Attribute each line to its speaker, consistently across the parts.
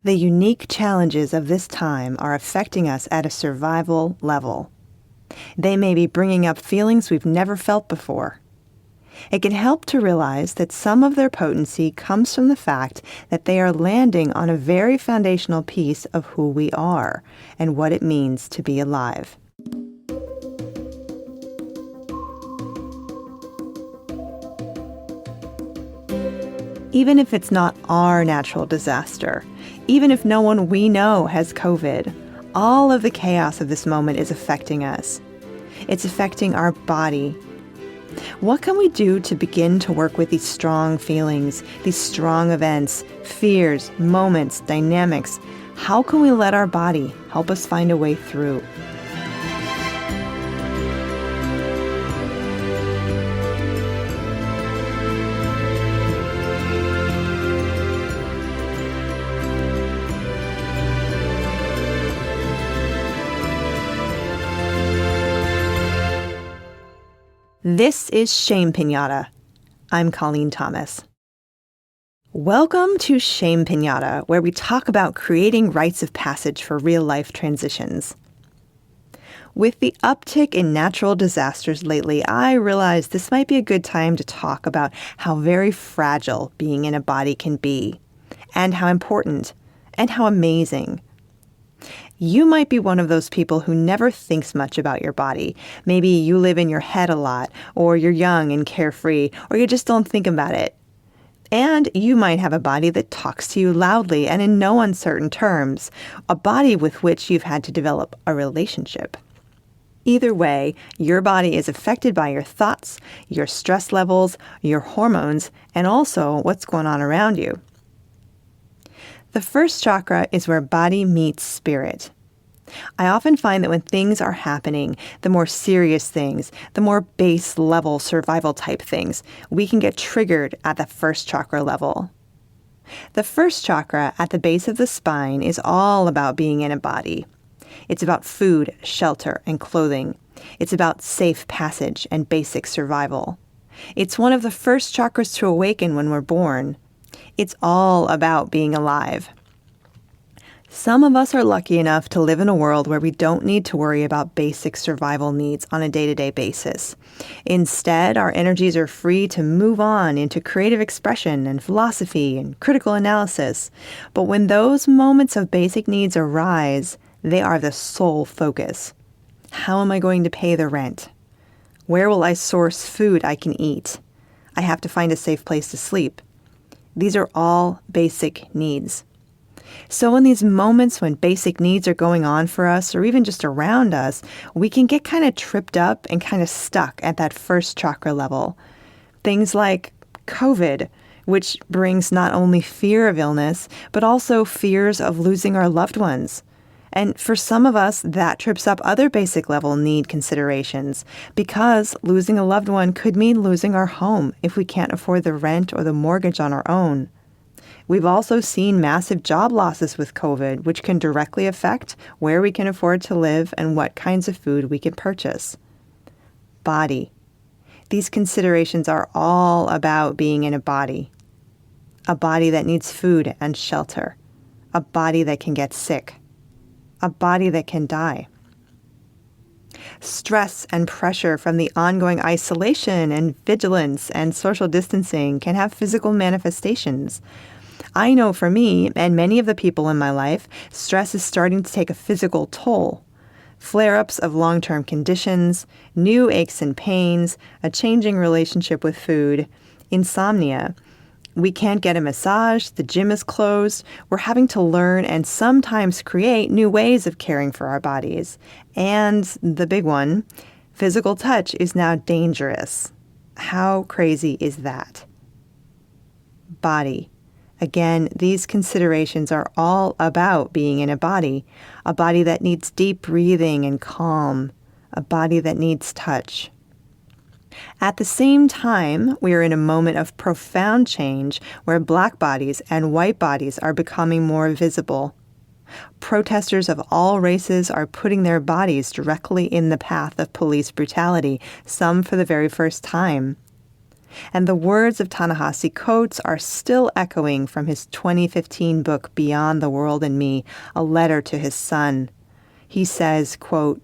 Speaker 1: The unique challenges of this time are affecting us at a survival level. They may be bringing up feelings we've never felt before. It can help to realize that some of their potency comes from the fact that they are landing on a very foundational piece of who we are and what it means to be alive. Even if it's not our natural disaster, even if no one we know has COVID, all of the chaos of this moment is affecting us. It's affecting our body. What can we do to begin to work with these strong feelings, these strong events, fears, moments, dynamics? How can we let our body help us find a way through? This is Shame Piñata. I'm Colleen Thomas. Welcome to Shame Piñata, where we talk about creating rites of passage for real-life transitions. With the uptick in natural disasters lately, I realized this might be a good time to talk about how very fragile being in a body can be, and how important, and how amazing. You might be one of those people who never thinks much about your body. Maybe you live in your head a lot, or you're young and carefree, or you just don't think about it. And you might have a body that talks to you loudly and in no uncertain terms, a body with which you've had to develop a relationship. Either way, your body is affected by your thoughts, your stress levels, your hormones, and also what's going on around you. The first chakra is where body meets spirit. I often find that when things are happening, the more serious things, the more base level survival type things, we can get triggered at the first chakra level. The first chakra at the base of the spine is all about being in a body. It's about food, shelter, and clothing. It's about safe passage and basic survival. It's one of the first chakras to awaken when we're born. It's all about being alive. Some of us are lucky enough to live in a world where we don't need to worry about basic survival needs on a day-to-day basis. Instead, our energies are free to move on into creative expression and philosophy and critical analysis. But when those moments of basic needs arise, they are the sole focus. How am I going to pay the rent? Where will I source food I can eat? I have to find a safe place to sleep. These are all basic needs. So in these moments when basic needs are going on for us, or even just around us, we can get kind of tripped up and kind of stuck at that first chakra level. Things like COVID, which brings not only fear of illness, but also fears of losing our loved ones. And for some of us, that trips up other basic level need considerations, because losing a loved one could mean losing our home if we can't afford the rent or the mortgage on our own. We've also seen massive job losses with COVID, which can directly affect where we can afford to live and what kinds of food we can purchase. Body. These considerations are all about being in a body that needs food and shelter, a body that can get sick, a body that can die. Stress and pressure from the ongoing isolation and vigilance and social distancing can have physical manifestations. I know for me, and many of the people in my life, stress is starting to take a physical toll. Flare-ups of long-term conditions, new aches and pains, a changing relationship with food, insomnia. We can't get a massage, the gym is closed, we're having to learn and sometimes create new ways of caring for our bodies. And the big one, physical touch is now dangerous. How crazy is that? Body. Again, these considerations are all about being in a body that needs deep breathing and calm, a body that needs touch. At the same time, we are in a moment of profound change where Black bodies and white bodies are becoming more visible. Protesters of all races are putting their bodies directly in the path of police brutality, some for the very first time. And the words of Ta-Nehisi Coates are still echoing from his 2015 book, Beyond the World and Me, a letter to his son. He says, quote,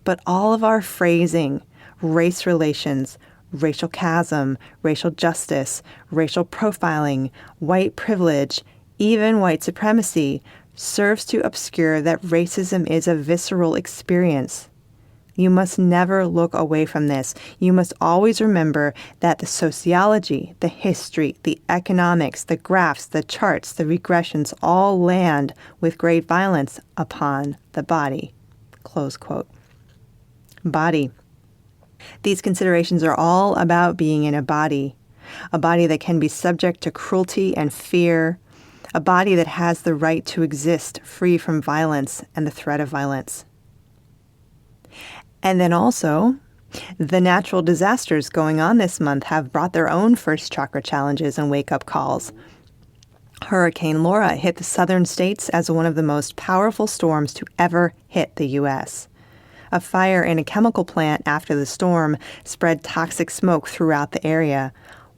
Speaker 1: "But all of our phrasing, race relations, racial chasm, racial justice, racial profiling, white privilege, even white supremacy, serves to obscure that racism is a visceral experience. You must never look away from this. You must always remember that the sociology, the history, the economics, the graphs, the charts, the regressions all land with great violence upon the body." Close quote. Body. These considerations are all about being in a body that can be subject to cruelty and fear, a body that has the right to exist free from violence and the threat of violence. And then also, the natural disasters going on this month have brought their own first chakra challenges and wake-up calls. Hurricane Laura hit the southern states as one of the most powerful storms to ever hit the U.S. A fire in a chemical plant after the storm spread toxic smoke throughout the area.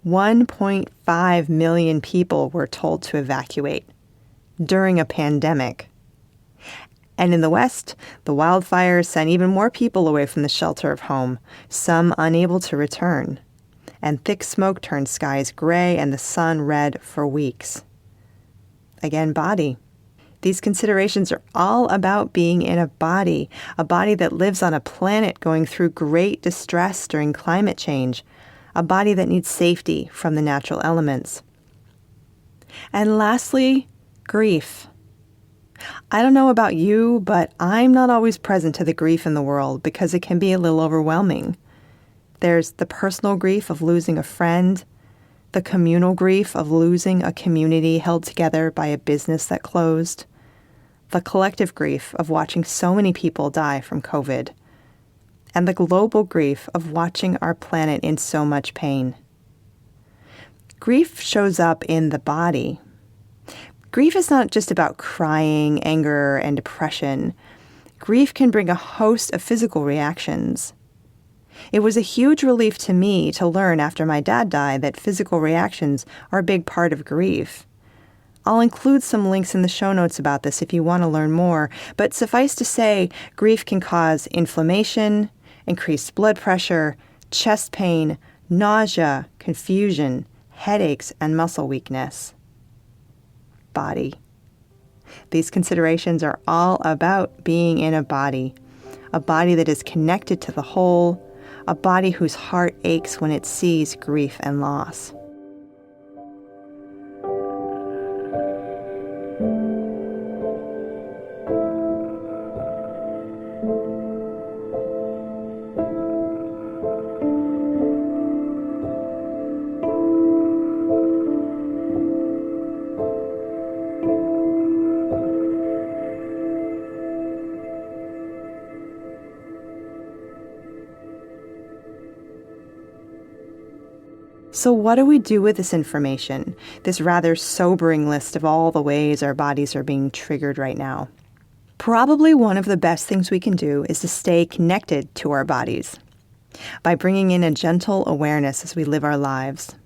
Speaker 1: 1.5 million people were told to evacuate during a pandemic. And in the West, the wildfires sent even more people away from the shelter of home, some unable to return. And thick smoke turned skies gray and the sun red for weeks. Again, body. These considerations are all about being in a body that lives on a planet going through great distress during climate change, a body that needs safety from the natural elements. And lastly, grief. I don't know about you, but I'm not always present to the grief in the world because it can be a little overwhelming. There's the personal grief of losing a friend, the communal grief of losing a community held together by a business that closed, the collective grief of watching so many people die from COVID, and the global grief of watching our planet in so much pain. Grief shows up in the body. Grief is not just about crying, anger, and depression. Grief can bring a host of physical reactions. It was a huge relief to me to learn after my dad died that physical reactions are a big part of grief. I'll include some links in the show notes about this if you want to learn more, but suffice to say, grief can cause inflammation, increased blood pressure, chest pain, nausea, confusion, headaches, and muscle weakness. Body. These considerations are all about being in a body that is connected to the whole, a body whose heart aches when it sees grief and loss. So what do we do with this information, this rather sobering list of all the ways our bodies are being triggered right now? Probably one of the best things we can do is to stay connected to our bodies by bringing in a gentle awareness as we live our lives,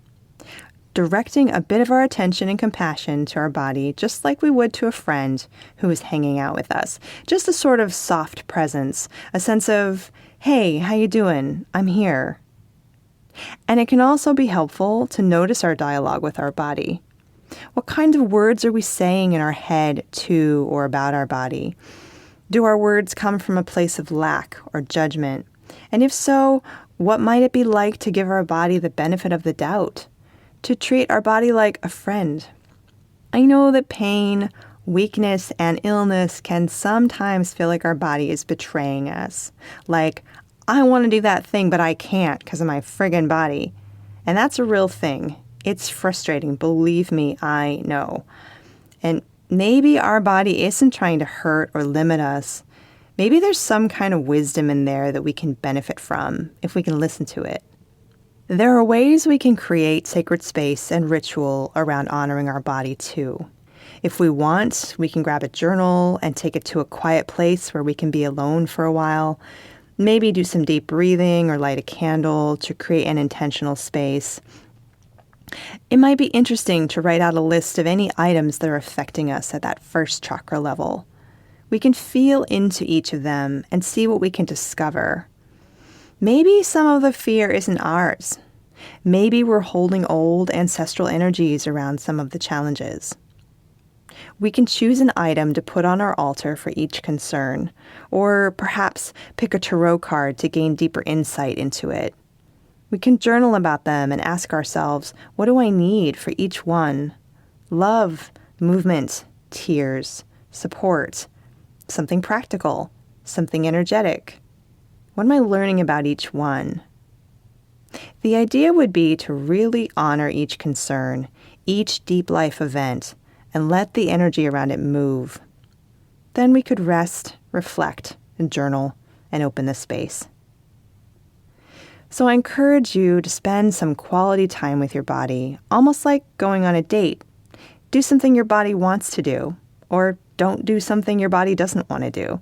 Speaker 1: directing a bit of our attention and compassion to our body just like we would to a friend who is hanging out with us. Just a sort of soft presence, a sense of, hey, how you doing? I'm here. And it can also be helpful to notice our dialogue with our body. What kind of words are we saying in our head to or about our body? Do our words come from a place of lack or judgment? And if so, what might it be like to give our body the benefit of the doubt? To treat our body like a friend? I know that pain, weakness, and illness can sometimes feel like our body is betraying us. Like, I want to do that thing, but I can't because of my friggin' body. And that's a real thing. It's frustrating. Believe me, I know. And maybe our body isn't trying to hurt or limit us. Maybe there's some kind of wisdom in there that we can benefit from if we can listen to it. There are ways we can create sacred space and ritual around honoring our body too. If we want, we can grab a journal and take it to a quiet place where we can be alone for a while. Maybe do some deep breathing or light a candle to create an intentional space. It might be interesting to write out a list of any items that are affecting us at that first chakra level. We can feel into each of them and see what we can discover. Maybe some of the fear isn't ours. Maybe we're holding old ancestral energies around some of the challenges. We can choose an item to put on our altar for each concern, or perhaps pick a tarot card to gain deeper insight into it. We can journal about them and ask ourselves, what do I need for each one? Love, movement, tears, support, something practical, something energetic. What am I learning about each one? The idea would be to really honor each concern, each deep life event, and let the energy around it move. Then we could rest, reflect, and journal, and open the space. So I encourage you to spend some quality time with your body, almost like going on a date. Do something your body wants to do, or don't do something your body doesn't want to do.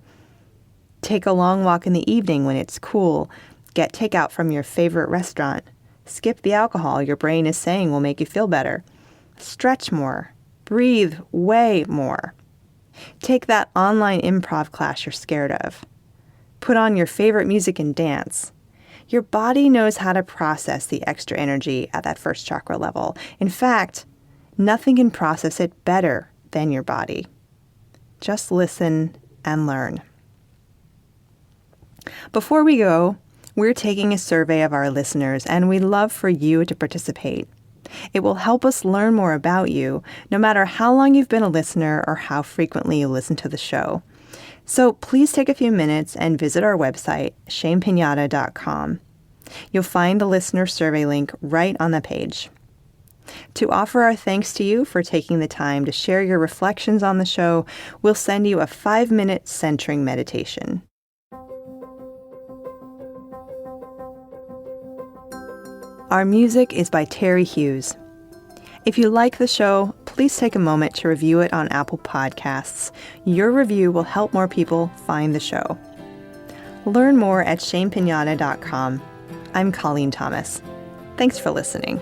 Speaker 1: Take a long walk in the evening when it's cool. Get takeout from your favorite restaurant. Skip the alcohol your brain is saying will make you feel better. Stretch more. Breathe way more. Take that online improv class you're scared of. Put on your favorite music and dance. Your body knows how to process the extra energy at that first chakra level. In fact, nothing can process it better than your body. Just listen and learn. Before we go, we're taking a survey of our listeners, and we'd love for you to participate. It will help us learn more about you, no matter how long you've been a listener or how frequently you listen to the show. So please take a few minutes and visit our website, shamepiñata.com. You'll find the listener survey link right on the page. To offer our thanks to you for taking the time to share your reflections on the show, we'll send you a 5-minute centering meditation. Our music is by Terry Hughes. If you like the show, please take a moment to review it on Apple Podcasts. Your review will help more people find the show. Learn more at shamepiñata.com. I'm Colleen Thomas. Thanks for listening.